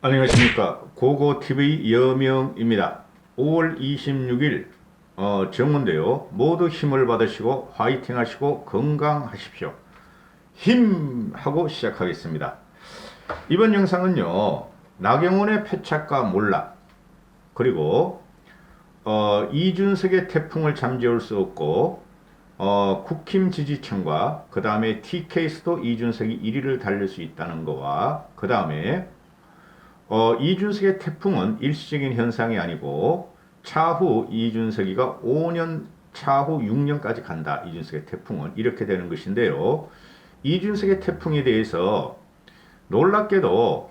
안녕하십니까. 고고TV 여명입니다. 5월 26일 정오인데요. 모두 힘을 받으시고 화이팅 하시고 건강하십시오. 힘! 하고 시작하겠습니다. 이번 영상은요. 나경원의 패착과 몰락 그리고 이준석의 태풍을 잠재울 수 없고 국힘 지지층과 그 다음에 TK에서도 이준석이 1위를 달릴 수 있다는 거와 그 다음에 이준석의 태풍은 일시적인 현상이 아니고 차후 이준석이가 5년 차후 6년까지 간다. 이준석의 태풍은 이렇게 되는 것인데요. 이준석의 태풍에 대해서 놀랍게도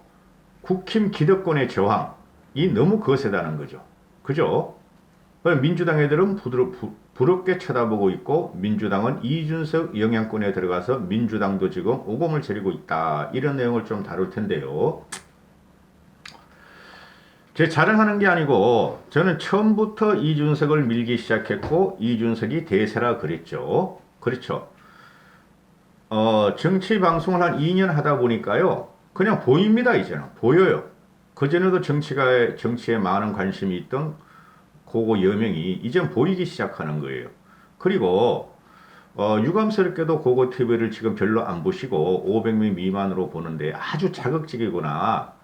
국힘 기득권의 저항이 너무 거세다는 거죠. 그죠? 민주당 애들은 부럽게 쳐다보고 있고 민주당은 이준석 영향권에 들어가서 민주당도 지금 오공을 지르고 있다. 이런 내용을 좀 다룰 텐데요. 제 자랑하는 게 아니고 저는 처음부터 이준석을 밀기 시작했고 이준석이 대세라 그랬죠. 그렇죠. 정치 방송을 한 2년 하다 보니까요. 그냥 보입니다. 이제는 보여요. 그전에도 정치에 많은 관심이 있던 고고 여명이 이젠 보이기 시작하는 거예요. 그리고 유감스럽게도 고고 TV를 지금 별로 안 보시고 500명 미만으로 보는데 아주 자극적이구나.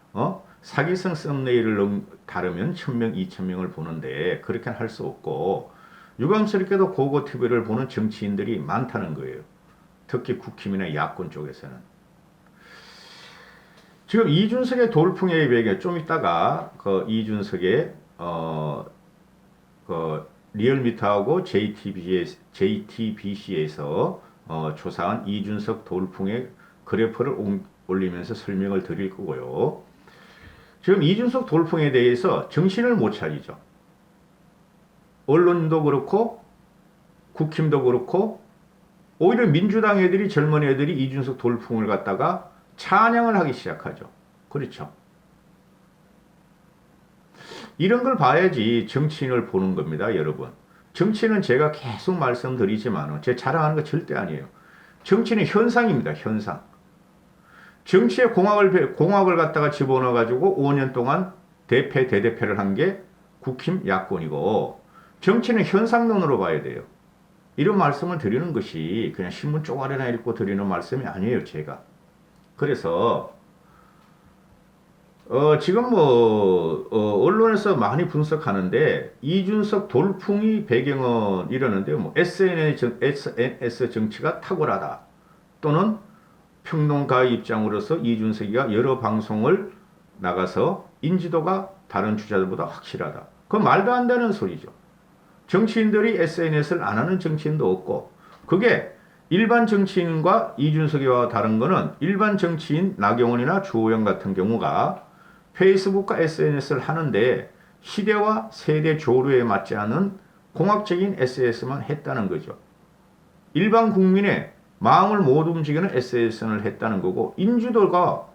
사기성 썸네일을 다르면 1000명, 2000명을 보는데 그렇게는 할 수 없고 유감스럽게도 고고 TV를 보는 정치인들이 많다는 거예요. 특히 국힘이나 야권 쪽에서는. 지금 이준석의 돌풍의 배경 좀 이따가 그 이준석의 그 리얼미터하고 JTBC에서 조사한 이준석 돌풍의 그래프를 올리면서 설명을 드릴 거고요. 지금 이준석 돌풍에 대해서 정신을 못 차리죠. 언론도 그렇고 국힘도 그렇고 오히려 민주당 애들이 젊은 애들이 이준석 돌풍을 갖다가 찬양을 하기 시작하죠. 그렇죠. 이런 걸 봐야지 정치인을 보는 겁니다, 여러분. 정치는 제가 계속 말씀드리지만 제 자랑하는 거 절대 아니에요. 정치는 현상입니다, 현상. 정치에 공학을 갖다가 집어넣어가지고 5년 동안 대대패를 한 게 국힘 야권이고, 정치는 현상론으로 봐야 돼요. 이런 말씀을 드리는 것이 그냥 신문 쪼가리나 읽고 드리는 말씀이 아니에요, 제가. 그래서, 지금 언론에서 많이 분석하는데, 이준석 돌풍이 배경은 이러는데요. SNS 정치가 탁월하다. 또는 평론가의 입장으로서 이준석이가 여러 방송을 나가서 인지도가 다른 주자들보다 확실하다. 그건 말도 안 되는 소리죠. 정치인들이 SNS를 안 하는 정치인도 없고, 그게 일반 정치인과 이준석이와 다른 거는 일반 정치인 나경원이나 주호영 같은 경우가 페이스북과 SNS를 하는데 시대와 세대 조류에 맞지 않은 공학적인 SNS만 했다는 거죠. 일반 국민의 마음을 못 움직이는 SNS를 했다는 거고, 인지도가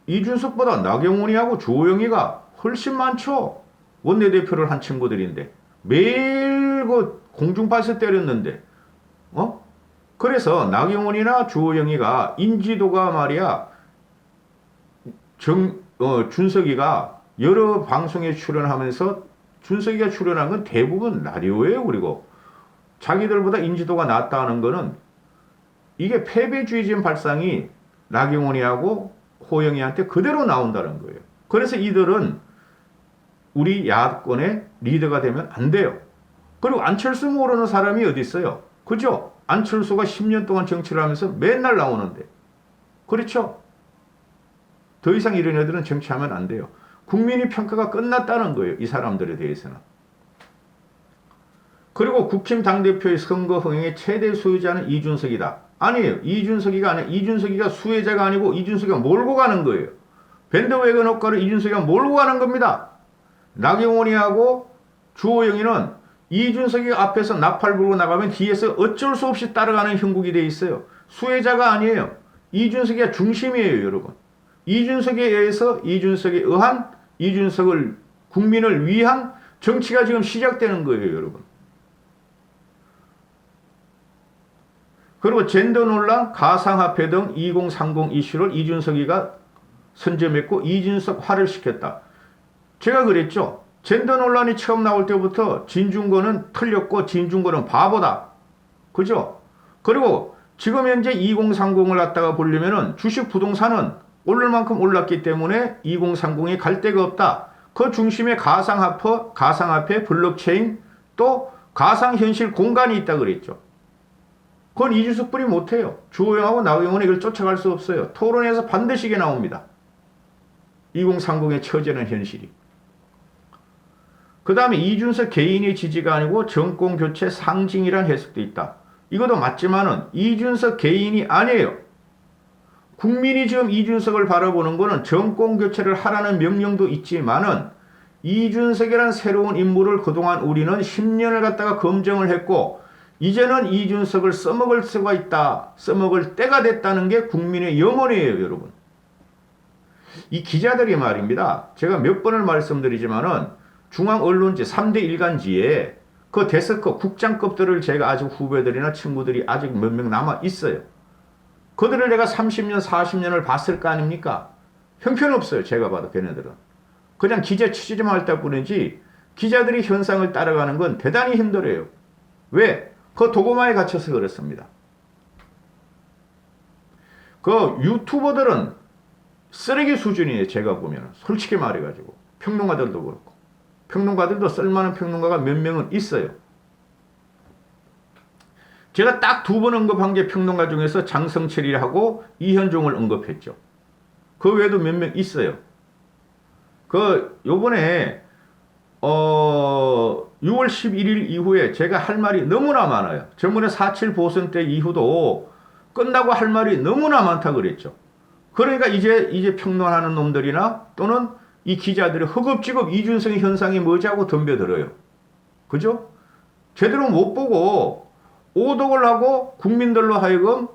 이준석보다 나경원이하고 주호영이가 훨씬 많죠. 원내대표를 한 친구들인데 매일 그 공중파에서 때렸는데 그래서 나경원이나 주호영이가 인지도가 말이야 준석이가 여러 방송에 출연하면서 준석이가 출연한 건 대부분 라디오예요. 그리고 자기들보다 인지도가 낮다는 거는 이게 패배주의적인 발상이 나경원이하고 호영이한테 그대로 나온다는 거예요. 그래서 이들은 우리 야권의 리더가 되면 안 돼요. 그리고 안철수 모르는 사람이 어디 있어요? 그죠? 안철수가 10년 동안 정치를 하면서 맨날 나오는데. 그렇죠? 더 이상 이런 애들은 정치하면 안 돼요. 국민의 평가가 끝났다는 거예요. 이 사람들에 대해서는. 그리고 국힘 당대표의 선거 흥행의 최대 수혜자는 이준석이다. 아니에요. 이준석이가 수혜자가 아니고 이준석이가 몰고 가는 거예요. 밴드웨건 효과를 이준석이가 몰고 가는 겁니다. 나경원이하고 주호영이는 이준석이 앞에서 나팔 불고 나가면 뒤에서 어쩔 수 없이 따라가는 형국이 돼 있어요. 수혜자가 아니에요. 이준석이 중심이에요, 여러분. 이준석에 의해서 이준석에 의한 이준석을 국민을 위한 정치가 지금 시작되는 거예요, 여러분. 그리고 젠더 논란, 가상화폐 등 2030 이슈를 이준석이가 선점했고 이준석 화를 시켰다. 제가 그랬죠. 젠더 논란이 처음 나올 때부터 진중권은 틀렸고 진중권은 바보다. 그죠? 그리고 지금 현재 2030을 갖다가 보려면은 주식 부동산은 오를 만큼 올랐기 때문에 2030이 갈 데가 없다. 그 중심에 가상화폐, 블록체인 또 가상현실 공간이 있다 그랬죠. 그건 이준석뿐이 못해요. 주호영하고 나경원이 이걸 쫓아갈 수 없어요. 토론에서 반드시 이게 나옵니다. 2030의 처제는 현실이. 그 다음에 이준석 개인의 지지가 아니고 정권교체 상징이란 해석도 있다. 이것도 맞지만은 이준석 개인이 아니에요. 국민이 지금 이준석을 바라보는 거는 정권교체를 하라는 명령도 있지만은 이준석이란 새로운 인물을 그동안 우리는 10년을 갖다가 검증을 했고 이제는 이준석을 써먹을 수가 있다. 써먹을 때가 됐다는 게 국민의 염원이에요, 여러분. 이 기자들이 말입니다. 제가 몇 번을 말씀드리지만은 중앙언론지 3대 일간지에 그 데스크 국장급들을 제가 아직 후배들이나 친구들이 아직 몇 명 남아 있어요. 그들을 내가 30년, 40년을 봤을 거 아닙니까? 형편없어요. 제가 봐도 걔네들은. 그냥 기자 취재만 할 때 뿐이지 기자들이 현상을 따라가는 건 대단히 힘들어요. 왜? 그 도구마에 갇혀서 그렇습니다. 그 유튜버들은 쓰레기 수준이에요. 제가 보면. 솔직히 말해가지고. 평론가들도 그렇고. 평론가들도 쓸만한 평론가가 몇 명은 있어요. 제가 딱 2번 언급한 게 평론가 중에서 장성철이하고 이현종을 언급했죠. 그 외에도 몇 명 있어요. 요번에 6월 11일 이후에 제가 할 말이 너무나 많아요. 저번에 4.7 보선 때 이후도 끝나고 할 말이 너무나 많다 그랬죠. 그러니까 이제 평론하는 놈들이나 또는 이 기자들이 허겁지겁 이준석의 현상이 뭐지 하고 덤벼들어요. 그죠? 제대로 못 보고 오독을 하고 국민들로 하여금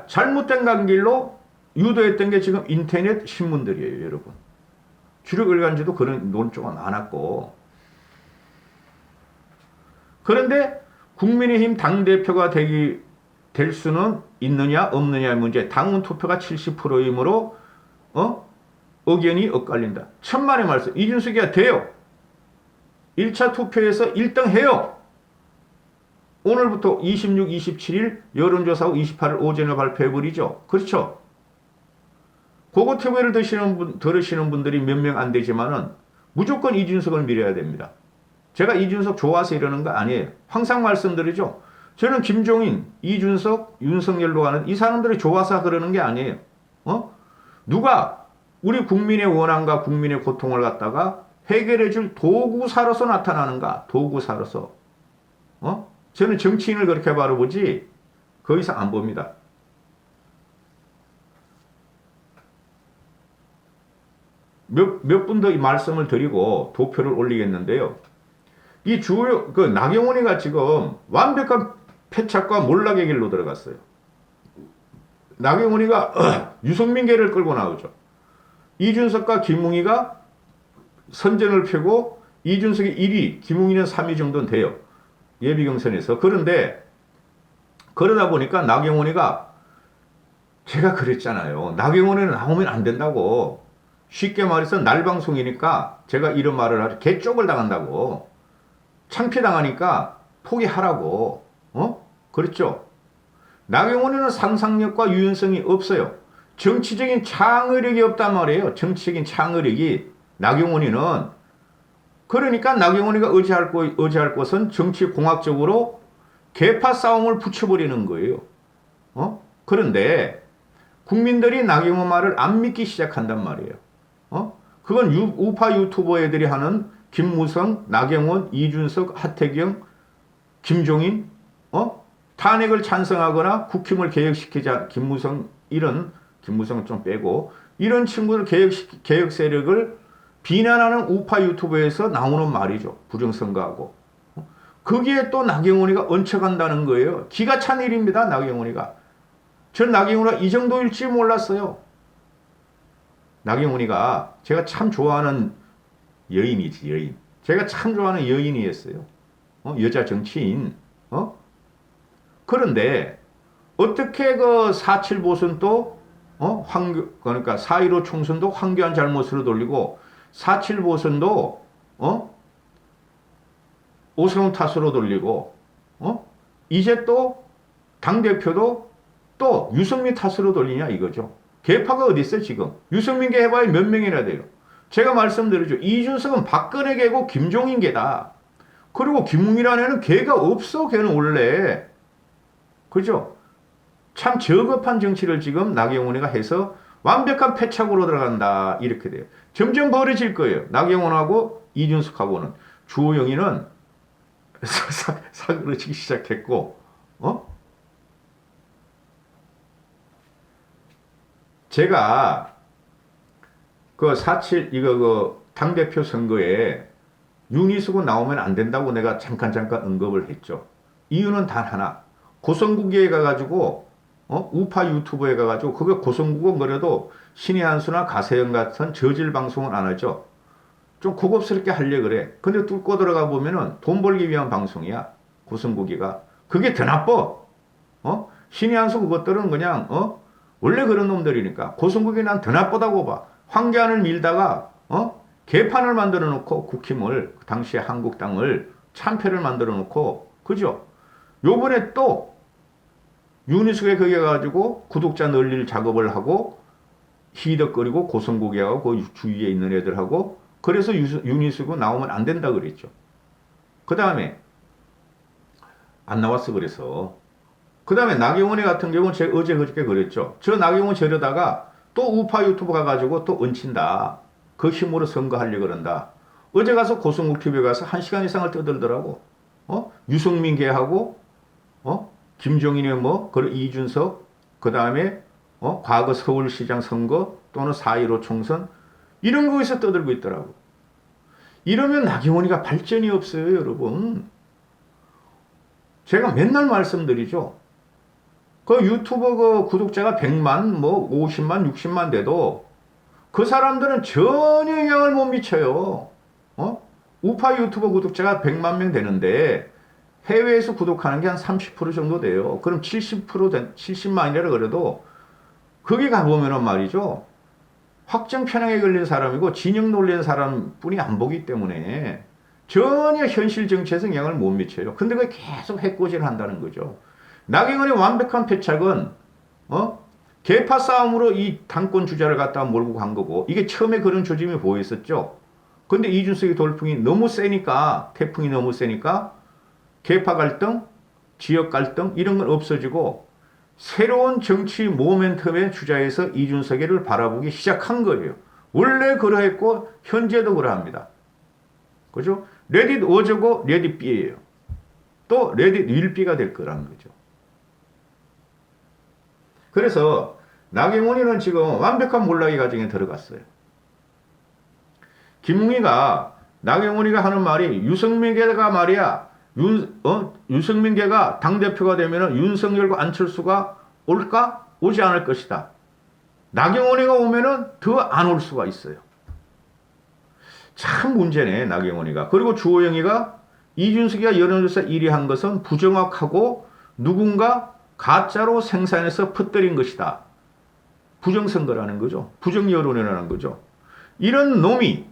잘못된 간길로 유도했던 게 지금 인터넷 신문들이에요, 여러분. 주력 일간지도 그런 논조가 많았고. 그런데 국민의힘 당대표가 될 수는 있느냐 없느냐의 문제. 당원 투표가 70%이므로 의견이 엇갈린다. 천만의 말씀. 이준석이가 돼요. 1차 투표에서 1등 해요. 오늘부터 26, 27일 여론조사하고 28일 오전에 발표해버리죠. 그렇죠? 그거 TV를 들으시는 분들이 몇 명 안 되지만은 무조건 이준석을 밀어야 됩니다. 제가 이준석 좋아서 이러는 거 아니에요. 항상 말씀드리죠. 저는 김종인, 이준석, 윤석열로 가는 이 사람들이 좋아서 그러는 게 아니에요. 누가 우리 국민의 원한과 국민의 고통을 갖다가 해결해 줄 도구사로서 나타나는가? 도구사로서. 저는 정치인을 그렇게 바라보지 그 이상 안 봅니다. 몇 분 더 이 말씀을 드리고 도표를 올리겠는데요. 이 주요, 나경원이가 지금 완벽한 패착과 몰락의 길로 들어갔어요. 나경원이가 유승민계를 끌고 나오죠. 이준석과 김웅이가 선전을 펴고 이준석이 1위, 김웅이는 3위 정도는 돼요. 예비경선에서. 그런데 그러다 보니까 나경원이가 제가 그랬잖아요. 나경원이는 나오면 안 된다고. 쉽게 말해서 날방송이니까 제가 이런 말을 하죠. 개쪽을 당한다고. 창피당하니까 포기하라고. 그렇죠? 나경원이는 상상력과 유연성이 없어요. 정치적인 창의력이 없단 말이에요. 정치적인 창의력이. 나경원이는. 그러니까 나경원이가 의지할 것은 정치공학적으로 계파 싸움을 붙여버리는 거예요. 그런데 국민들이 나경원 말을 안 믿기 시작한단 말이에요. 그건 우파 유튜버 애들이 하는 김무성, 나경원, 이준석, 하태경, 김종인, 탄핵을 찬성하거나 국힘을 개혁시키자, 김무성은 좀 빼고, 이런 친구들 개혁 세력을 비난하는 우파 유튜브에서 나오는 말이죠. 부정선거하고. 거기에 또 나경원이가 얹혀간다는 거예요. 기가 찬 일입니다. 나경원이가. 전 나경원이가 이 정도일지 몰랐어요. 나경원이가 제가 참 좋아하는 여인이지, 여인. 제가 참 좋아하는 여인이었어요. 여자 정치인. 그런데 어떻게 4.7 보선 또 그러니까 4.15 총선도 황교안 잘못으로 돌리고 4.7 보선도 오세훈 탓으로 돌리고 이제 또 당대표도 또 유승민 탓으로 돌리냐 이거죠. 개파가 어디 있어요 지금. 유승민 개 해봐야 몇 명이나 돼요. 제가 말씀드리죠. 이준석은 박근혜 개고 김종인 개다. 그리고 김웅이라는 애는 개가 없어. 걔는 원래. 그죠? 참 저급한 정치를 지금 나경원이가 해서 완벽한 패착으로 들어간다. 이렇게 돼요. 점점 벌어질 거예요. 나경원하고 이준석하고는. 주호영이는 사그러지기 시작했고, 제가 그 4.7 이거 당대표 선거에 윤희숙은 나오면 안 된다고 내가 잠깐 언급을 했죠. 이유는 단 하나. 고성국에 가가지고 우파 유튜브에 가가지고 그게 고성국은 그래도 신의 한수나 가세영 같은 저질 방송은 안 하죠. 좀 고급스럽게 하려 그래. 근데 뚫고 들어가 보면은 돈 벌기 위한 방송이야. 고성국이가. 그게 더 나빠. 신의 한수 그것들은 그냥 원래 그런 놈들이니까. 고성국이 난 더 나쁘다고 봐. 황교안을 밀다가 개판을 만들어 놓고 국힘을 당시에 한국당을 참패를 만들어 놓고 그죠? 요번에 또 윤희숙에 거기 가지고 구독자 늘릴 작업을 하고 히덕거리고 고성국이하고 그 주위에 있는 애들하고 그래서 윤희숙은 나오면 안 된다 그랬죠. 그 다음에 안 나왔어 그래서 그 다음에 나경원이 같은 경우는 제가 어제 그저께 그랬죠. 저 나경원 저러다가 또 우파 유튜브 가가지고 또 얹힌다. 그 힘으로 선거하려고 그런다. 어제 가서 고성국 TV에 가서 1시간 이상을 떠들더라고. 유승민 개하고 김종인의 그 이준석 그 다음에 과거 서울시장 선거 또는 4.15 총선 이런 거에서 떠들고 있더라고. 이러면 나경원이가 발전이 없어요 여러분. 제가 맨날 말씀드리죠. 그 유튜버 그 구독자가 100만 50만 60만 돼도 그 사람들은 전혀 영향을 못 미쳐요. 우파 유튜버 구독자가 100만 명 되는데 해외에서 구독하는 게 한 30% 정도 돼요. 그럼 70만이라 그래도 거기 가보면은 말이죠. 확정 편향에 걸린 사람이고 진영 놀리는 사람뿐이 안 보기 때문에 전혀 현실 정치에서 영향을 못 미쳐요. 근데 그게 계속 해코지를 한다는 거죠. 나경원의 완벽한 패착은 개파 싸움으로 이 당권 주자를 갖다가 몰고 간 거고 이게 처음에 그런 조짐이 보였었죠. 근데 이준석의 돌풍이 너무 세니까 태풍이 너무 세니까 개파 갈등, 지역 갈등 이런 건 없어지고 새로운 정치 모멘텀의 주자에서 이준석이를 바라보기 시작한 거예요. 원래 그러했고 현재도 그러합니다. 그죠? 레딧 O제고 레딧 B예요. 또 레딧 will B가 될 거라는 거죠. 그래서 나경원이는 지금 완벽한 몰락의 과정에 들어갔어요. 김웅이가 나경원이가 하는 말이 유승민계가 말이야. 유승민계가 당대표가 되면 윤석열과 안철수가 올까? 오지 않을 것이다. 나경원이가 오면은 더 안 올 수가 있어요. 참 문제네 나경원이가. 그리고 주호영이가 이준석이가 여론조사 1위 한 것은 부정확하고 누군가 가짜로 생산해서 퍼뜨린 것이다. 부정선거라는 거죠. 부정여론이라는 거죠. 이런 놈이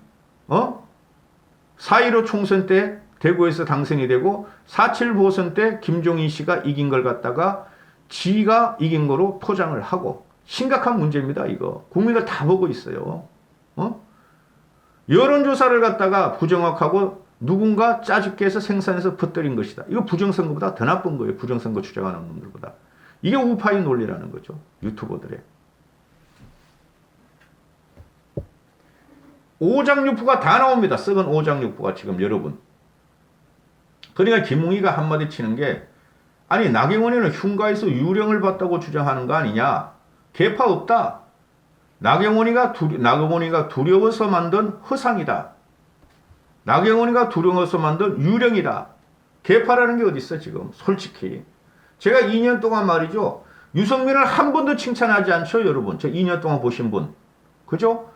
4.15 총선 때 대구에서 당선이 되고 4.7 보선 때 김종인 씨가 이긴 걸 갖다가 지가 이긴 거로 포장을 하고 심각한 문제입니다. 이거 국민들 다 보고 있어요. 여론조사를 갖다가 부정확하고 누군가 짜집게 해서 생산해서 퍼뜨린 것이다. 이거 부정선거보다 더 나쁜 거예요. 부정선거 주장하는 놈들보다. 이게 우파의 논리라는 거죠. 유튜버들의. 오장육부가 다 나옵니다. 썩은 오장육부가 지금 여러분. 그러니까 김웅이가 한마디 치는 게 아니 나경원이는 흉가에서 유령을 봤다고 주장하는 거 아니냐. 개파 없다. 나경원이가 두려워서 만든 허상이다. 나경원이가 두려워서 만든 유령이다. 개파라는 게 어디 있어 지금 솔직히. 제가 2년 동안 말이죠. 유승민을 한 번도 칭찬하지 않죠 여러분. 저 2년 동안 보신 분. 그죠?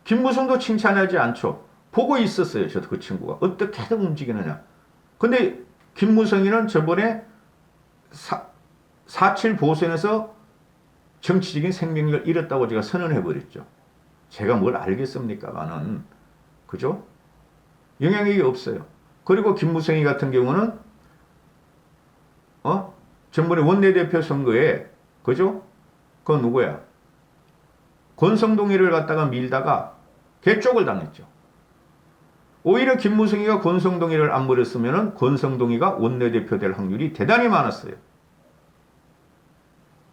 김무성도 칭찬하지 않죠. 보고 있었어요. 저도 그 친구가. 어떻게든 움직이느냐. 근데 김무성이는 저번에 4.7 보선에서 정치적인 생명력을 잃었다고 제가 선언해버렸죠. 제가 뭘 알겠습니까만은, 그죠? 영향력이 없어요. 그리고 김무성이 같은 경우는, 전번에 원내대표 선거에, 그죠? 그건 누구야? 권성동이를 갖다가 밀다가 개쪽을 당했죠. 오히려 김무성이가 권성동이를 안 버렸으면 권성동이가 원내대표 될 확률이 대단히 많았어요.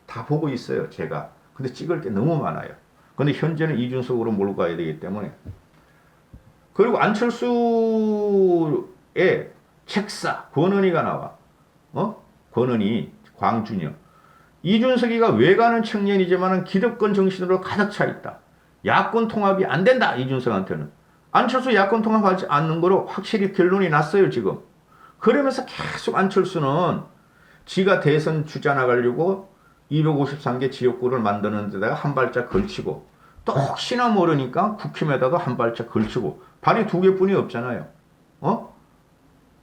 다 보고 있어요, 제가. 근데 찍을 게 너무 많아요. 근데 현재는 이준석으로 몰고 가야 되기 때문에. 그리고 안철수의 책사, 권은희가 나와. 권은희, 광준영. 이준석이가 외가는 청년이지만 기득권 정신으로 가득 차 있다. 야권 통합이 안 된다, 이준석한테는. 안철수 야권 통합하지 않는 거로 확실히 결론이 났어요, 지금. 그러면서 계속 안철수는 지가 대선 주자 나가려고 253개 지역구를 만드는 데다가 한 발짝 걸치고, 또 혹시나 모르니까 국힘에다가 한 발짝 걸치고, 발이 두 개뿐이 없잖아요.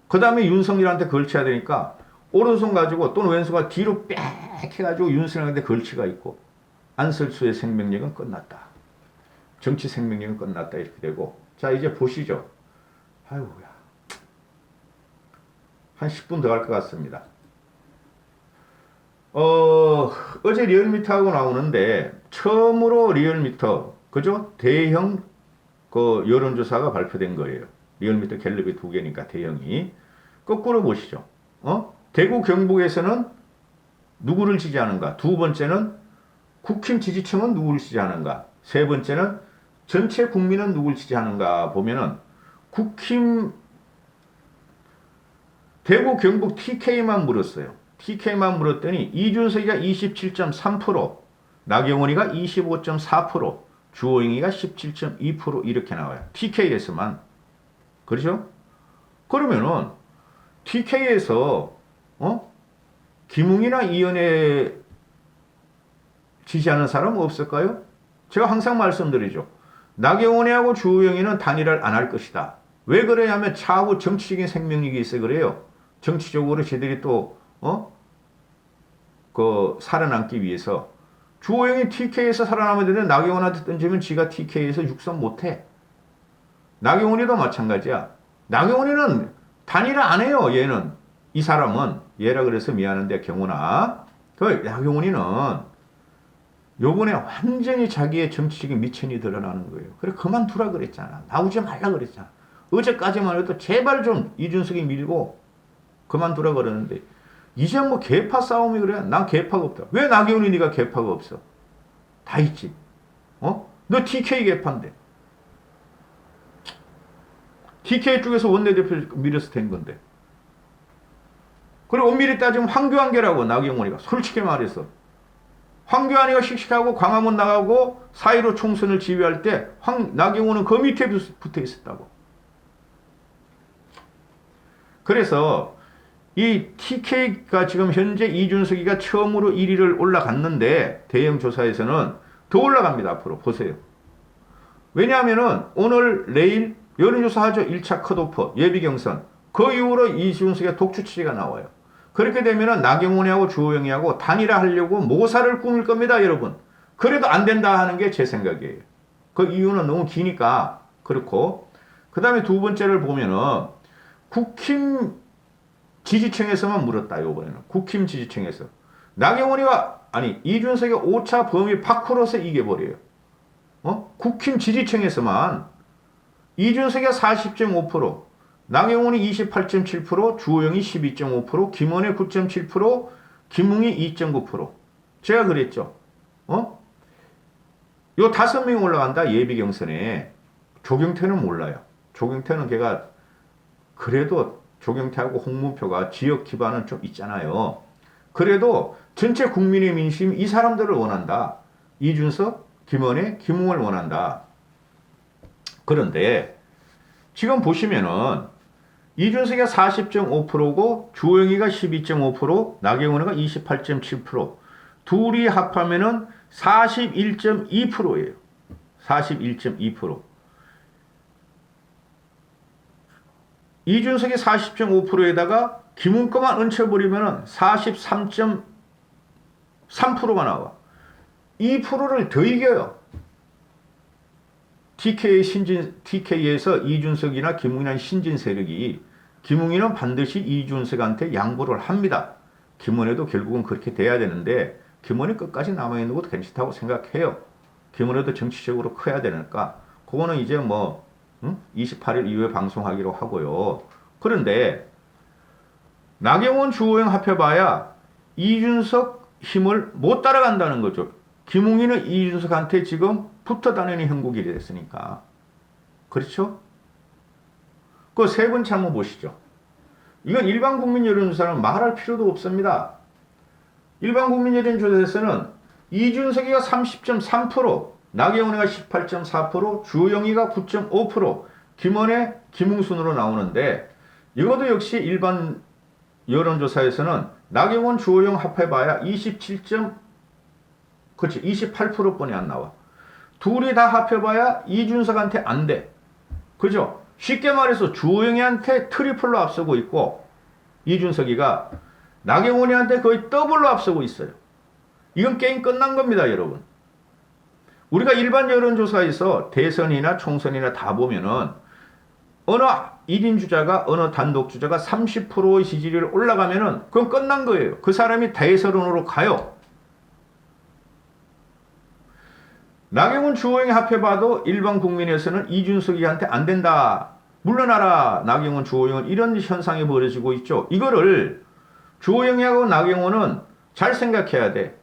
그 다음에 윤석열한테 걸쳐야 되니까 오른손 가지고 또는 왼손가 뒤로 빽 해가지고 윤석열한테 걸치가 있고, 안철수의 생명력은 끝났다. 정치 생명력은 끝났다. 이렇게 되고. 자, 이제 보시죠. 아이고야. 한 10분 더 갈 것 같습니다. 어제 리얼미터하고 나오는데, 처음으로 리얼미터, 그죠? 대형 그 여론조사가 발표된 거예요. 리얼미터 갤럽이 2개니까 대형이. 거꾸로 보시죠. 대구 경북에서는 누구를 지지하는가? 두 번째는 국힘 지지층은 누구를 지지하는가? 세 번째는 전체 국민은 누구를 지지하는가 보면은 국힘 대구 경북 TK만 물었어요. TK만 물었더니 이준석이가 27.3%, 나경원이가 25.4%, 주호영이가 17.2% 이렇게 나와요. TK에서만. 그렇죠? 그러면은 TK에서 김웅이나 이현애 지지하는 사람 없을까요? 제가 항상 말씀드리죠. 나경원이하고 주호영이는 단일화를 안 할 것이다. 왜 그러냐면 차후 정치적인 생명력이 있어 그래요. 정치적으로 쟤들이 또 살아남기 위해서. 주호영이 TK에서 살아남아야 되는데 나경원한테 던지면 지가 TK에서 육선 못해. 나경원이도 마찬가지야. 나경원이는 단일화 안 해요. 얘는. 이 사람은. 얘라 그래서 미안한데 경훈아. 나경원이는 요번에 완전히 자기의 정치적인 미천이 드러나는 거예요. 그래 그만두라 그랬잖아. 나오지 말라 그랬잖아. 어제까지만 해도 제발 좀 이준석이 밀고 그만두라 그러는데 이제 뭐 계파 싸움이 그래? 난 계파가 없다. 왜 나경원이 네가 계파가 없어? 다 있지. 너 TK 계파인데. TK 쪽에서 원내대표 밀어서 된 건데. 그리고 엄밀히 따지면 황교안계라고 나경원이가 솔직히 말해서. 황교안이가 씩씩하고 광화문 나가고 4.15 총선을 지휘할 때 나경원은 그 밑에 붙어 있었다고. 그래서 이 TK가 지금 현재 이준석이가 처음으로 1위를 올라갔는데 대형 조사에서는 더 올라갑니다. 앞으로 보세요. 왜냐하면은 오늘 내일 여론조사 하죠. 1차 컷오프 예비경선. 그 이후로 이준석의 독주치가 나와요. 그렇게 되면은 나경원이하고 주호영이하고 단일화 하려고 모사를 꾸밀 겁니다, 여러분. 그래도 안 된다 하는 게 제 생각이에요. 그 이유는 너무 기니까 그렇고. 그 다음에 두 번째를 보면은 국힘 지지층에서만 물었다, 요번에는. 국힘 지지층에서. 이준석이 5차 범위 밖으로서 이겨버려요. 국힘 지지층에서만 이준석이 40.5%, 나경원이 28.7%, 주호영이 12.5%, 김원혜 9.7%, 김웅이 2.9%. 제가 그랬죠. 요 5명이 올라간다, 예비경선에. 조경태는 몰라요. 조경태는 걔가 그래도 조경태하고 홍문표가 지역 기반은 좀 있잖아요. 그래도 전체 국민의 민심 이 사람들을 원한다. 이준석, 김원혜, 김웅을 원한다. 그런데 지금 보시면은 이준석이 40.5%고 주호영이가 12.5%, 나경원이가 28.7%. 둘이 합하면은 41.2%예요. 41.2%. 이준석이 40.5%에다가 김웅 거만 얹혀버리면은 43.3%가 나와. 2%를 더 이겨요. TK에서 이준석이나 김웅이나 신진 세력이 김웅이는 반드시 이준석한테 양보를 합니다. 김은혜도 결국은 그렇게 돼야 되는데 김은혜 끝까지 남아있는 것도 괜찮다고 생각해요. 김은혜도 정치적으로 커야 되니까 그거는 이제 뭐 28일 이후에 방송하기로 하고요. 그런데 나경원 주호영 합해봐야 이준석 힘을 못 따라간다는 거죠. 김웅이는 이준석한테 지금 붙어 다니는 형국이 됐으니까. 그렇죠? 그 세 번째 한번 보시죠. 이건 일반 국민 여론조사는 말할 필요도 없습니다. 일반 국민 여론조사에서는 이준석이가 30.3%, 나경원이가 18.4%, 주호영이가 9.5%, 김원혜, 김웅순으로 나오는데 이것도 역시 일반 여론조사에서는 나경원, 주호영 합해봐야 28%뿐이 안 나와. 둘이 다 합해봐야 이준석한테 안 돼. 그죠? 쉽게 말해서 주호영이한테 트리플로 앞서고 있고 이준석이가 나경원이한테 거의 더블로 앞서고 있어요. 이건 게임 끝난 겁니다, 여러분. 우리가 일반 여론조사에서 대선이나 총선이나 다 보면은 어느 1인 주자가 어느 단독 주자가 30%의 지지율이 올라가면은 그건 끝난 거예요. 그 사람이 대선으로 가요. 나경원 주호영이 합해봐도 일반 국민에서는 이준석이한테 안 된다. 물러나라. 나경원 주호영은 이런 현상이 벌어지고 있죠. 이거를 주호영이하고 나경원은 잘 생각해야 돼.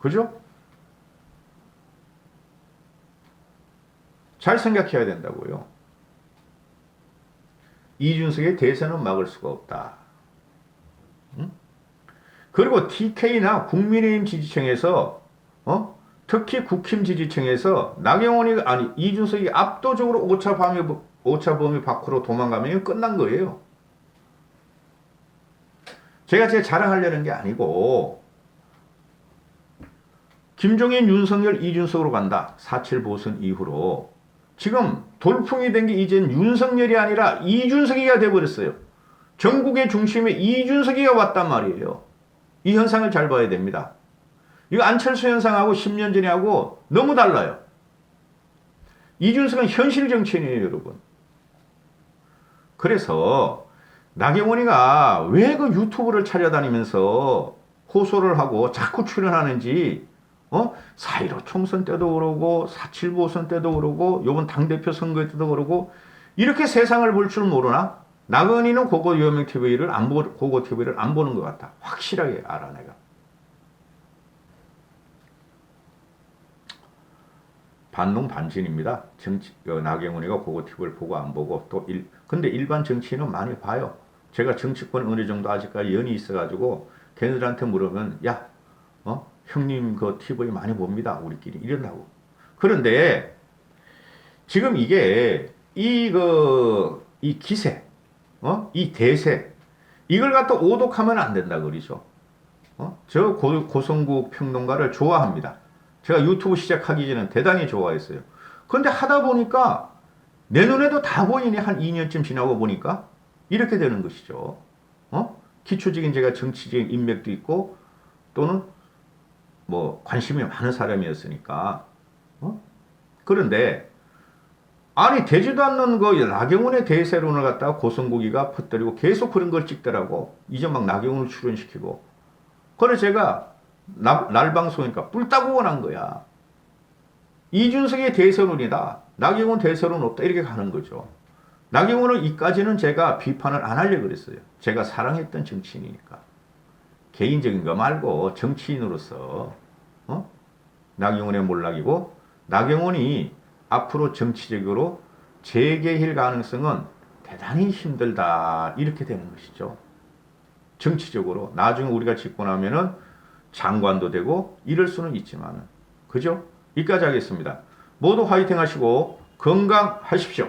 그죠? 잘 생각해야 된다고요. 이준석의 대선은 막을 수가 없다. 그리고 TK나 국민의힘 지지층에서 특히 국힘 지지층에서 나경원이 아니 이준석이 압도적으로 오차 범위 밖으로 도망가면 끝난 거예요. 제가 자랑하려는 게 아니고 김종인, 윤석열, 이준석으로 간다. 4.7 보선 이후로 지금 돌풍이 된 게 이젠 윤석열이 아니라 이준석이가 돼버렸어요. 전국의 중심에 이준석이가 왔단 말이에요. 이 현상을 잘 봐야 됩니다. 이거 안철수 현상하고 10년 전에 하고 너무 달라요. 이준석은 현실 정치인이에요, 여러분. 그래서 나경원이가 왜 그 유튜브를 찾아다니면서 호소를 하고 자꾸 출연하는지 4.15 총선 때도 그러고 4.7 보선 때도 그러고 요번 당대표 선거 때도 그러고 이렇게 세상을 볼 줄 모르나? 나경원이는 고고 유명 TV를 고고 TV를 안 보는 것 같다. 확실하게 알아 내가. 반농반진입니다. 나경원이가 고고 TV를 보고 안 보고 근데 일반 정치인은 많이 봐요. 제가 정치권 어느 정도 아직까지 연이 있어가지고 걔네들한테 물으면 야, 형님 그 TV 많이 봅니다. 우리끼리 이런다고. 그런데 지금 이게 이 기세, 이 대세 이걸 갖다 오독하면 안 된다 그러죠. 저 고성국 평론가를 좋아합니다. 제가 유튜브 시작하기 전에 대단히 좋아했어요. 그런데 하다 보니까 내 눈에도 다 보이네. 한 2년쯤 지나고 보니까 이렇게 되는 것이죠. 기초적인 제가 정치적인 인맥도 있고 또는 뭐 관심이 많은 사람이었으니까. 그런데 아니 되지도 않는 그 나경원의 대세론을 갖다가 고성국이가 퍼뜨리고 계속 그런 걸 찍더라고. 이제 막 나경원을 출연시키고. 그래서 제가 날 방송이니까 뿔 따고 원한 거야. 이준석의 대세론이다. 나경원 대세론 없다. 이렇게 가는 거죠. 나경원은 이까지는 제가 비판을 안 하려고 그랬어요. 제가 사랑했던 정치인이니까. 개인적인 거 말고 정치인으로서 나경원의 몰락이고 나경원이 앞으로 정치적으로 재개일 가능성은 대단히 힘들다. 이렇게 되는 것이죠. 정치적으로 나중에 우리가 짓고 나면은 장관도 되고 이럴 수는 있지만은 그죠? 여기까지 하겠습니다. 모두 화이팅 하시고 건강하십시오.